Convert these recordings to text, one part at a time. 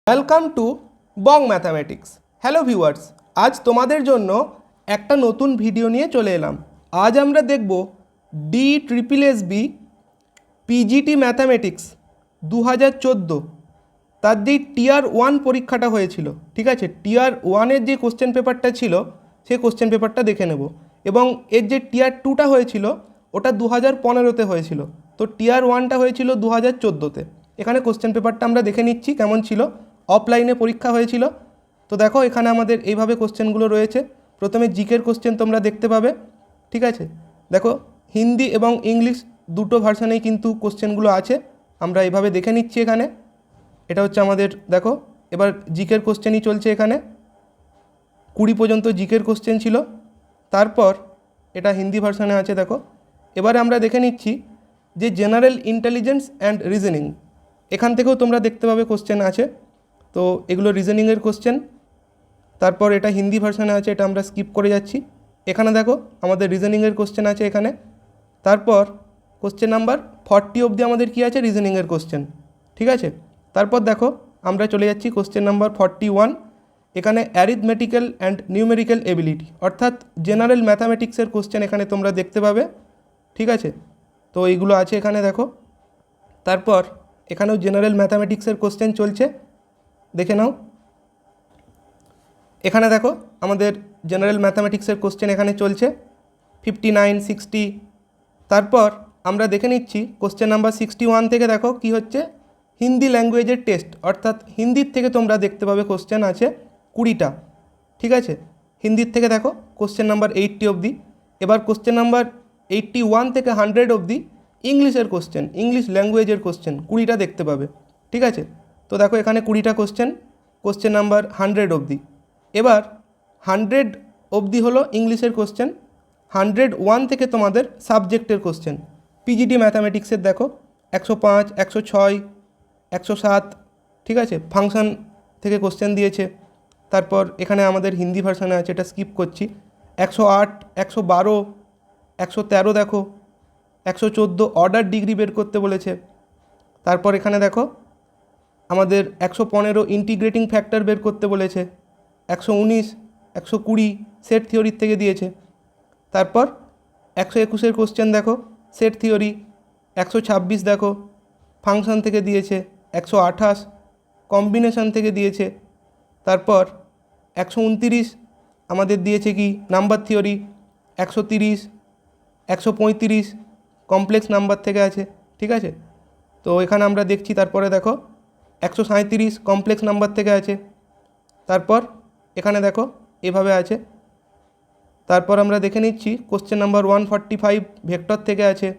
Welcome to Bong mathematics. Hello viewers, আজ তোমাদের জন্য একটা নতুন ভিডিও নিয়ে চলে এলাম। আজ আমরা দেখব DSSB পিজিটি ম্যাথামেটিক্স 2014 তার যে টিয়ার 1 পরীক্ষাটা হয়েছিল, ঠিক আছে, টিয়ার 1-এর যে কোশ্চেন পেপারটা ছিল সেই কোশ্চেন পেপারটা দেখে নেব। এবং এর যে টিয়ার 2টা হয়েছিল ওটা 2015-তে হয়েছিল, তো টিয়ার 1টা হয়েছিল 2014-তে। এখানে কোশ্চেন পেপারটা আমরা দেখে নিচ্ছি কেমন ছিল। অফলাইনে পরীক্ষা হয়েছিল। তো দেখো এখানে আমাদের এইভাবে কোশ্চেনগুলো রয়েছে। প্রথমে জিকের কোশ্চেন তোমরা দেখতে পাবে, ঠিক আছে। দেখো হিন্দি এবং ইংলিশ দুটো ভার্সানেই কিন্তু কোশ্চেনগুলো আছে। আমরা এইভাবে দেখে নিচ্ছি। এখানে এটা হচ্ছে আমাদের, দেখো এবার জিকের কোশ্চেনই চলছে। এখানে 20 পর্যন্ত জিকের কোশ্চেন ছিল, তারপর এটা হিন্দি ভার্সানে আছে। দেখো এবারে আমরা দেখে নিচ্ছি যে জেনারেল ইন্টেলিজেন্স অ্যান্ড রিজনিং, এখান থেকেও তোমরা দেখতে পাবে কোশ্চেন আছে। তো এগুলো রিজনিংয়ের কোশ্চেন। তারপর এটা হিন্দি ভার্সানে আছে, এটা আমরা স্কিপ করে যাচ্ছি। এখানে দেখো আমাদের রিজনিংয়ের কোশ্চেন আছে এখানে। তারপর কোশ্চেন নাম্বার 40 অবধি আমাদের কী আছে, রিজনিংয়ের কোশ্চেন, ঠিক আছে। তারপর দেখো আমরা চলে যাচ্ছি কোশ্চেন নাম্বার 41। এখানে অ্যারিথমেটিক্যাল অ্যান্ড নিউমেরিক্যাল এবিলিটি, অর্থাৎ জেনারেল ম্যাথামেটিক্সের কোশ্চেন এখানে তোমরা দেখতে পাবে, ঠিক আছে। তো এইগুলো আছে এখানে দেখো। তারপর এখানেও জেনারেল ম্যাথামেটিক্সের কোশ্চেন চলছে, দেখে নাও। এখানে দেখো আমাদের জেনারেল ম্যাথামেটিক্সের কোশ্চেন এখানে চলছে 59, 60। তারপর আমরা দেখে নিচ্ছি কোশ্চেন নাম্বার 61 থেকে। দেখো কি হচ্ছে, হিন্দি ল্যাঙ্গুয়েজের টেস্ট, অর্থাৎ হিন্দির থেকে তোমরা দেখতে পাবে কোশ্চেন আছে 20টা, ঠিক আছে। হিন্দির থেকে দেখো কোশ্চেন নাম্বার 80 অবধি। এবার কোশ্চেন নাম্বার 81 থেকে 100 অবধি ইংলিশের কোশ্চেন, ইংলিশ ল্যাঙ্গুয়েজের কোশ্চেন 20টা দেখতে পাবে, ঠিক আছে। তো দেখো এখানে 20টা কোশ্চেন, কোশ্চেন নাম্বার 100 অবধি। এবার 100 অবধি হলো ইংলিশের কোশ্চেন। 101 থেকে তোমাদের সাবজেক্টের কোশ্চেন পিজিটি ম্যাথামেটিক্সের দেখো 105, 106, 107, ঠিক আছে। ফাংশন থেকে কোশ্চেন দিয়েছে। তারপর এখানে আমাদের হিন্দি ভার্সানে আছে, এটা স্কিপ করছি। 108, 112, 113 দেখো, 114 অর্ডার ডিগ্রি বের করতে বলেছে। তারপর এখানে দেখো আমাদের 115 ইন্টিগ্রেটিং ফ্যাক্টর বের করতে বলেছে। 119, 120 সেট থিওরির থেকে দিয়েছে। তারপর 121-এর কোশ্চেন দেখো সেট থিওরি। 126 দেখো ফাংশন থেকে দিয়েছে। 128 কম্বিনেশন থেকে দিয়েছে। তারপর 129 আমাদের দিয়েছে কি, নাম্বার থিওরি। 130, 135 কমপ্লেক্স নাম্বার থেকে আছে, ঠিক আছে। তো এখানে আমরা দেখছি। তারপরে দেখো 137 কমপ্লেক্স নাম্বার থেকে আছে। তারপর এখানে দেখো এভাবে আছে। তারপর আমরা দেখে নিচ্ছি কোশ্চেন নাম্বার 145 ভেক্টর থেকে আছে।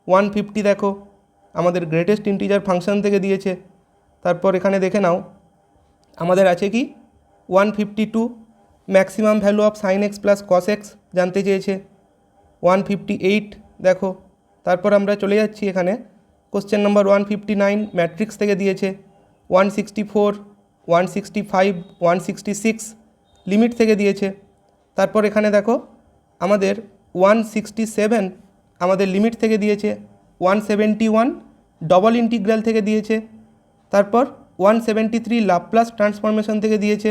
150 দেখো আমাদের গ্রেটেস্ট ইন্টিজার ফাংশন থেকে দিয়েছে। তারপর এখানে দেখে নাও আমাদের আছে কি 152 maximum value of sine x plus cos x জানতে চেয়েছে। 158 দেখো। তারপর আমরা চলে যাচ্ছি এখানে কোশ্চেন নাম্বার 159 ম্যাট্রিক্স থেকে দিয়েছে। 164, 165, 166 লিমিট থেকে দিয়েছে। তারপর এখানে দেখো আমাদের 167 আমাদের লিমিট থেকে দিয়েছে। 171 ডবল ইন্টিগ্রাল থেকে দিয়েছে। তারপর 173 লাপ্লাস ট্রান্সফরমেশন থেকে দিয়েছে।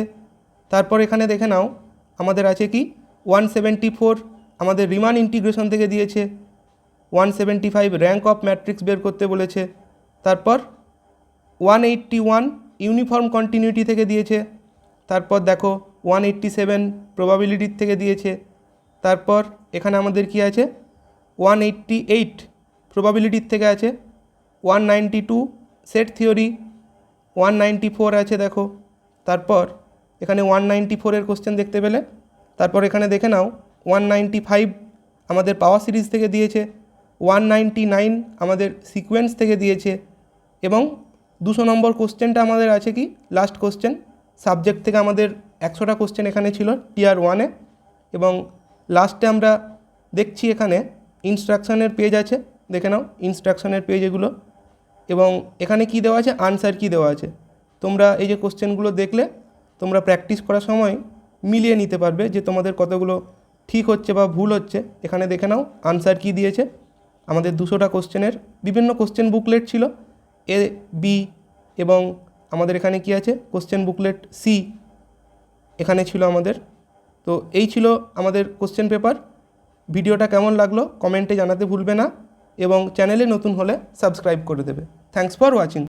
তারপর এখানে দেখে নাও আমাদের আছে কি 174 আমাদের রিমান ইন্টিগ্রেশন থেকে দিয়েছে। 175 র্যাঙ্ক অফ ম্যাট্রিক্স বের করতে বলেছে। তারপর 181 ইউনিফর্ম কন্টিনিউটি থেকে দিয়েছে। তারপর দেখো 187 প্রবাবিলিটির থেকে দিয়েছে। তারপর এখানে আমাদের কি আছে 188 প্রবাবিলিটির থেকে আছে। 192 সেট থিওরি। 194 আছে দেখো। তারপর এখানে 194-এর কোশ্চেন দেখতে পেলে। তারপর এখানে দেখে নাও 195 আমাদের পাওয়ার সিরিজ থেকে দিয়েছে। 199 আমাদের সিকোয়েন্স থেকে দিয়েছে। এবং 200 নম্বর কোশ্চেনটা আমাদের আছে কি, লাস্ট কোশ্চেন সাবজেক্ট থেকে আমাদের 100টা কোশ্চেন এখানে ছিল টিয়ার 1-এ। এবং লাস্টে আমরা দেখছি এখানে ইনস্ট্রাকশানের পেজ আছে, দেখে নাও ইনস্ট্রাকশানের পেজ এগুলো। এবং এখানে কি দেওয়া আছে, আনসার কি দেওয়া আছে। তোমরা এই যে কোশ্চেনগুলো দেখলে তোমরা প্র্যাকটিস করার সময় মিলিয়ে নিতে পারবে যে তোমাদের কতগুলো ঠিক হচ্ছে বা ভুল হচ্ছে। এখানে দেখে নাও আনসার কি দিয়েছে। আমাদের 200টা কোশ্চেনের বিভিন্ন কোশ্চেন বুকলেট ছিল, এ বি এবং আমাদের এখানে কি আছে, কোশ্চেন বুকলেট সি এখানে ছিল আমাদের। তো এই ছিল আমাদের কোশ্চেন পেপার। ভিডিওটা কেমন লাগলো কমেন্টে জানাতে ভুলবে না এবং চ্যানেলে নতুন হলে সাবস্ক্রাইব করে দেবে। Thanks for watching.